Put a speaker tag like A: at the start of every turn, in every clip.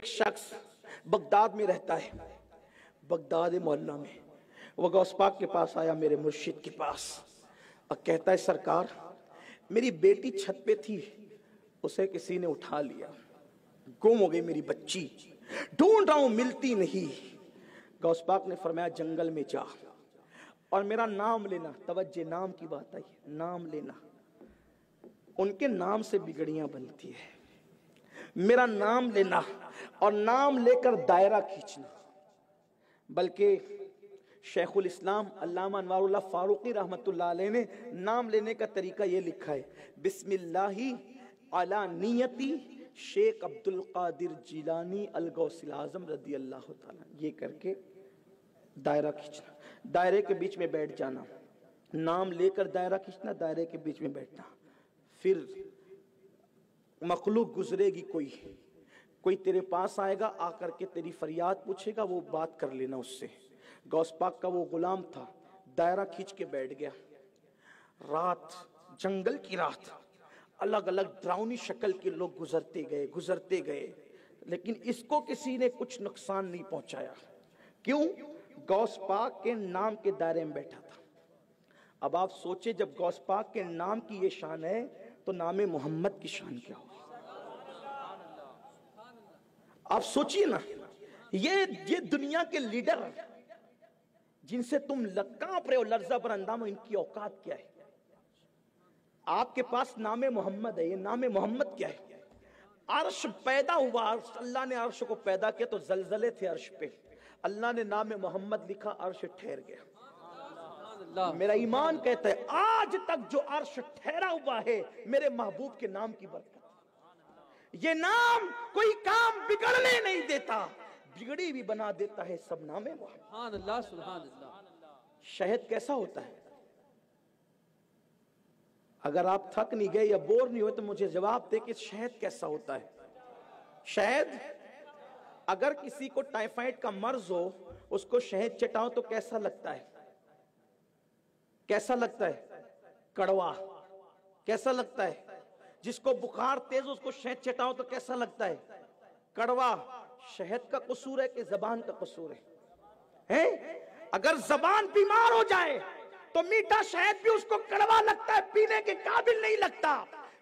A: शख्स बगदाद में रहता है, बगदाद मोहल्ला में। वो गौस पाक के पास आया, मेरे मुर्शिद के पास, और कहता है सरकार मेरी बेटी छत पे थी, उसे किसी ने उठा लिया, गुम हो गई मेरी बच्ची, ढूंढ रहा हूं मिलती नहीं। गौस पाक ने फरमाया जंगल में जा और मेरा नाम लेना। तवज्जे, नाम की बात आई, नाम लेना। उनके नाम से बिगड़ियां बनती है। मेरा नाम लेना और नाम लेकर दायरा खींचना। बल्कि शेखुल इस्लाम अल्लामा अनवारुल्लाह फारूकी रहमतुल्लाह अलैह ने नाम लेने का तरीका ये लिखा है, बिस्मिल्लाही अला नियती शेख अब्दुल कादिर जिलानी अल गौसिल आजम रदी अल्लाह ताला। ये करके दायरा खींचना, दायरे के बीच में बैठ जाना, नाम लेकर दायरा खींचना, दायरे के बीच में बैठना। फिर मखलूक गुजरेगी, कोई तेरे पास आएगा, आकर के तेरी फरियाद पूछेगा, वो बात कर लेना उससे। गौस पाक का वो गुलाम था, दायरा खींच के बैठ गया। रात, जंगल की रात, अलग अलग डरावनी शक्ल के लोग गुजरते गए, लेकिन इसको किसी ने कुछ नुकसान नहीं पहुंचाया। क्यों? गौस पाक के नाम के दायरे में बैठा था। अब आप सोचे, जब गौस पाक के नाम की ये शान है तो नाम मोहम्मद की शान क्या होगी? आप सोचिए ना, ये दुनिया के लीडर जिनसे तुम कांप रहे हो, लर्जा पर अंदाम, इनकी औकात क्या है? आपके पास नाम मोहम्मद है, ये नाम मोहम्मद क्या है? अर्श पैदा हुआ, अल्लाह ने अर्श को पैदा किया तो जलजले थे अर्श पे, अल्लाह ने नाम मोहम्मद लिखा, अर्श ठहर गया। मेरा ईमान कहता है आज तक जो अर्श ठहरा हुआ है मेरे महबूब के नाम की बरकत। ये नाम कोई काम बिगड़ने नहीं देता, बिगड़ी भी बना देता है। सब नाम है मोहम्मद। शहद कैसा होता है? अगर आप थक नहीं गए या बोर नहीं हुए तो मुझे जवाब दे कि शहद कैसा होता है। शहद, अगर किसी को टाइफाइड का मर्ज हो, उसको शहद चटाओ तो कैसा लगता है? कैसा लगता है? कड़वा। कैसा लगता है? जिसको बुखार तेज, उसको शहद चटाओ तो कैसा लगता है? कड़वा। शहद का कसूर है कि जबान का कसूर है? अगर जबान बीमार हो जाए तो मीठा शहद भी उसको कड़वा लगता है, पीने के काबिल नहीं लगता।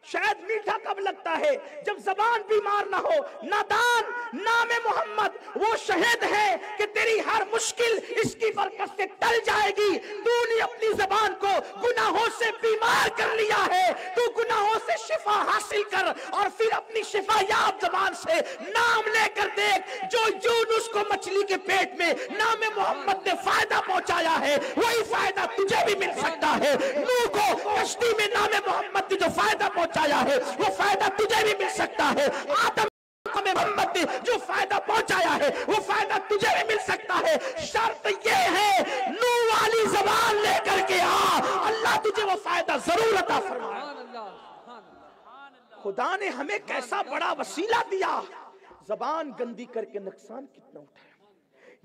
A: शहद मीठा कब लगता है? जब जबान बीमार ना हो। नादान, नाम मोहम्मद वो शहद है कि तेरी हर मुश्किल इसकी बरकत से टल जाएगी। तूने अपनी जबान को गुनाहों से बीमार कर लिया है, तू गुनाहों से शिफा हासिल कर और फिर अपनी शिफा याब जबान से नाम लेकर देख। जो यूनुस को मछली के पेट में नाम मोहम्मद ने फायदा पहुंचाया है, वही फायदा तुझे भी मिल सकता है। नूह को कश्ती में नाम मोहम्मद ने जो फायदा पहुंचाया है, वो फायदा तुझे भी मिल सकता है। आदम में मोहम्मद ने जो फायदा पहुंचाया है, वो फायदा तुझे भी मिल सकता है। शर्त ये है, नूह वाली जबान लेकर के आ, अल्लाह तुझे वो फायदा जरूर अता फरमाएगा। खुदा ने हमें कैसा बड़ा वसीला दिया, जबान गंदी करके नुकसान कितना उठाया।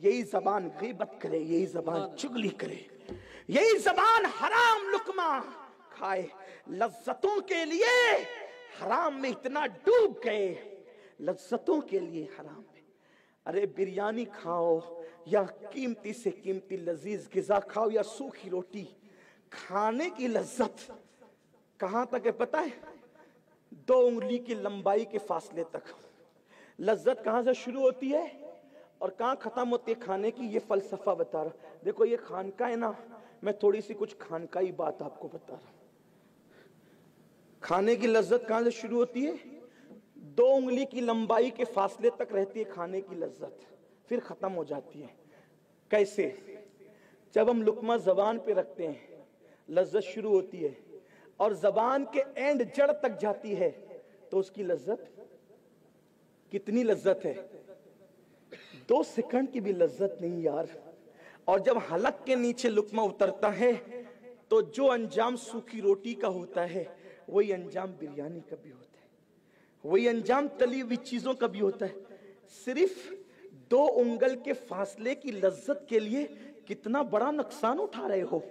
A: यही जबान गीबत करे, यही जबान चुगली करे, यही जबान हराम लुकमा खाए। लज्जतों के लिए हराम में इतना डूब गए, लज्जतों के लिए हराम में। अरे बिरयानी खाओ या कीमती से कीमती लजीज गिजा खाओ या सूखी रोटी, खाने की लज्जत कहां तक है पता है? 2 उंगली की लंबाई के फासले तक। लज्जत कहां से शुरू होती है और कहां खत्म होती है खाने की, ये फलसफा बता रहा। देखो ये खानका है ना, मैं थोड़ी सी कुछ खानकाई बात आपको बता रहा हूं। खाने की लज्जत कहां से शुरू होती है? 2 उंगली की लंबाई के फासले तक रहती है खाने की लज्जत, फिर खत्म हो जाती है। कैसे? जब हम लुकमा जबान पे रखते हैं लज्जत शुरू होती है, और जबान के एंड जड़ तक जाती है तो उसकी लज्जत कितनी लज्जत है? 2 सेकंड की भी लज्जत नहीं यार। और जब हलक के नीचे लुकमा उतरता है तो जो अंजाम सूखी रोटी का होता है, वही अंजाम बिरयानी का भी होता है, वही अंजाम तली हुई चीजों का भी होता है। सिर्फ 2 उंगल के फासले की लज्जत के लिए कितना बड़ा नुकसान उठा रहे हो।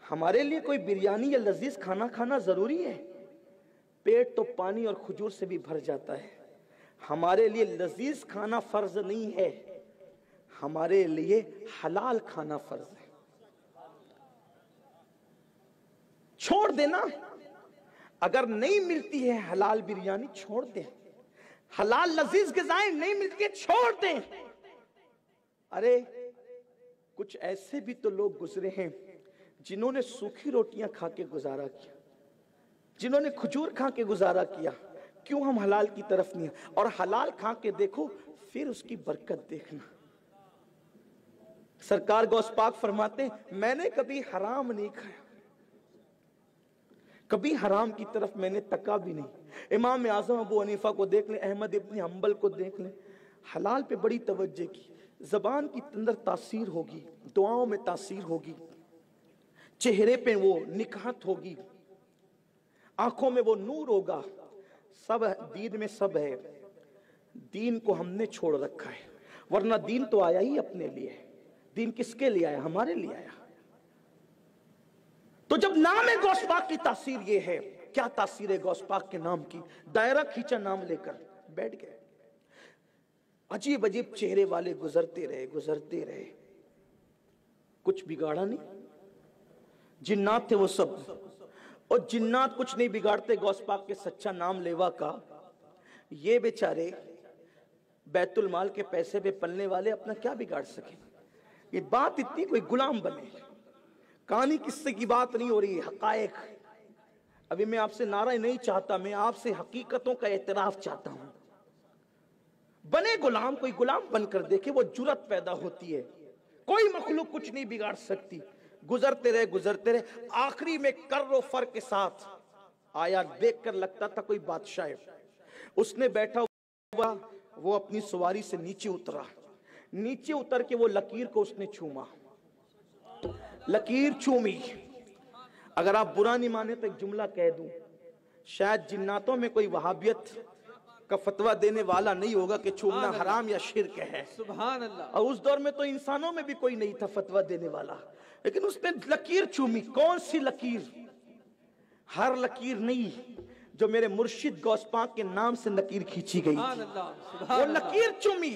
A: हमारे लिए कोई बिरयानी या लजीज खाना खाना जरूरी है? पेट तो पानी और खजूर से भी भर जाता है। हमारे लिए लजीज खाना फर्ज नहीं है, हमारे लिए हलाल खाना फर्ज है। छोड़ देना, अगर नहीं मिलती है हलाल बिरयानी छोड़ दें, हलाल लजीज ग़िज़ाएं नहीं मिलती है छोड़ दें। अरे कुछ ऐसे भी तो लोग गुजरे हैं जिन्होंने सूखी रोटियां खा के गुजारा किया, जिन्होंने खजूर खा के गुजारा किया। क्यों हम हलाल की तरफ नहीं है? और हलाल खा के देखो फिर उसकी बरकत देखना। सरकार गौस पाक फरमाते हैं मैंने कभी हराम नहीं खाया, कभी हराम की तरफ मैंने तका भी नहीं। इमाम आज़म अबू हनीफा को देख लें, अहमद इब्न हंबल को देख लें, हलाल पे बड़ी तवज्जो की। जबान की अंदर तासीर होगी, दुआओं में तासीर होगी, चेहरे पे वो निकाहत होगी, आंखों में वो नूर होगा, सब दीन में सब है। दीन को हमने छोड़ रखा है, वरना दीन तो आया ही अपने लिए। दीन किसके लिए आया? हमारे लिए आया। तो जब नाम है गौस पाक की तासीर ये है, क्या तासीर है गौस पाक के नाम की? दायरा खींचा नाम लेकर बैठ गए, अजीब अजीब चेहरे वाले गुजरते रहे गुजरते रहे, कुछ बिगाड़ा नहीं। जिन्नात थे वो सब, और जिन्नात कुछ नहीं बिगाड़ते गौस पाक के सच्चा नाम लेवा का। ये बेचारे बैतुल माल के पैसे पे पलने वाले अपना क्या बिगाड़ सके? ये बात इतनी कोई गुलाम बने, कहानी किस्से की बात नहीं हो रही है, हकायक। अभी मैं आपसे नारा नहीं चाहता, मैं आपसे हकीकतों का एतराफ चाहता हूं। बने गुलाम, कोई गुलाम बनकर देखे, वो जुर्रत पैदा होती है। कोई मखलूक कुछ नहीं बिगाड़ सकती। गुजरते रहे गुजरते रहे, आखिरी में कर्रो फर के साथ आया, देखकर लगता था कोई बादशाह है। उसने बैठा हुआ, वो अपनी सवारी से नीचे उतरा, नीचे उतर के वो लकीर को उसने छूमा, लकीर चूमी। अगर आप बुरा नहीं माने तो एक जुमला कह दूं, शायद जिन्नातों में कोई वहाबियत का फतवा देने वाला नहीं होगा कि छूमना हराम या शिर्क है। सुभान अल्लाह। और उस दौर में तो इंसानों में भी कोई नहीं था फतवा देने वाला, लेकिन उसने लकीर चूमी। कौन सी लकीर? हर लकीर नहीं, जो मेरे मुर्शिद गौस पाक के नाम से लकीर खींची गई, वो लकीर चूमी।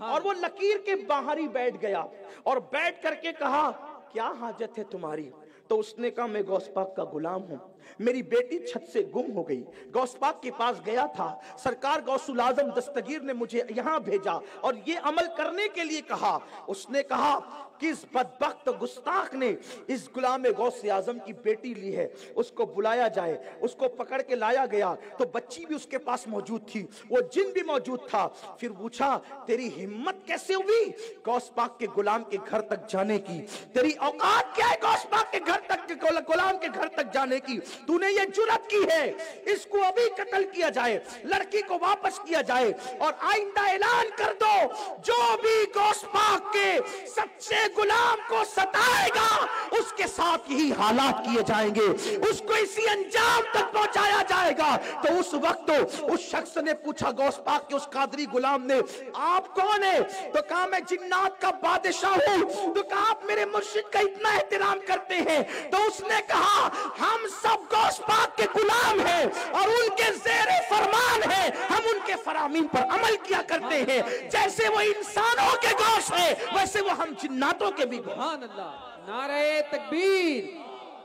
A: और वो लकीर के बाहर ही बैठ गया और बैठ करके कहा क्या हाजत है तुम्हारी? तो उसने कहा मैं गौस पाक का गुलाम हूं, मेरी बेटी छत से गुम हो गई, गौस पाक के पास गया था, सरकार गौसुल आजम दस्तगीर ने मुझे यहां भेजा और ये अमल करने के लिए कहा। उसने कहा कि इस बदबख्त गुस्ताख ने इस गुलाम गौस आजम की बेटी ली है, उसको बुलाया जाए। उसको पकड़ के लाया गया तो बच्ची भी उसके पास मौजूद थी, वो जिन भी मौजूद था। फिर पूछा तेरी हिम्मत कैसे हुई गौस पाक के गुलाम के घर तक जाने की? तेरी औकात क्या है गौस पाक के घर तक, गुलाम के घर तक जाने की? तूने ये जुर्रत की है, इसको अभी कत्ल किया जाए, लड़की को वापस किया जाए और आइंदा ऐलान कर दो जो भी गौस पाक के सच्चे गुलाम को सताएगा उसके साथ यही हालात किए जाएंगे, उसको इसी अंजाम तक पहुंचाया जाएगा। तो उस वक्त उस शख्स ने पूछा गौस पाक के उस कादरी गुलाम ने, आप कौन है? तो कहा मैं जिन्नात का बादशाह हूं। तो कहा आप मेरे मुर्शिद का इतना एहतराम करते हैं? तो उसने कहा हम सब गौस पाक के गुलाम हैं और उनके ज़ेरे फरमान है, हम उनके फरामीन पर अमल किया करते हैं। जैसे वो इंसानों के गौश है वैसे वो हम जिन्नातों के भी। सुभान अल्लाह। नारे तकबीर,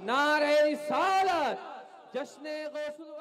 A: नारे रिसालत, जश्न गौसुल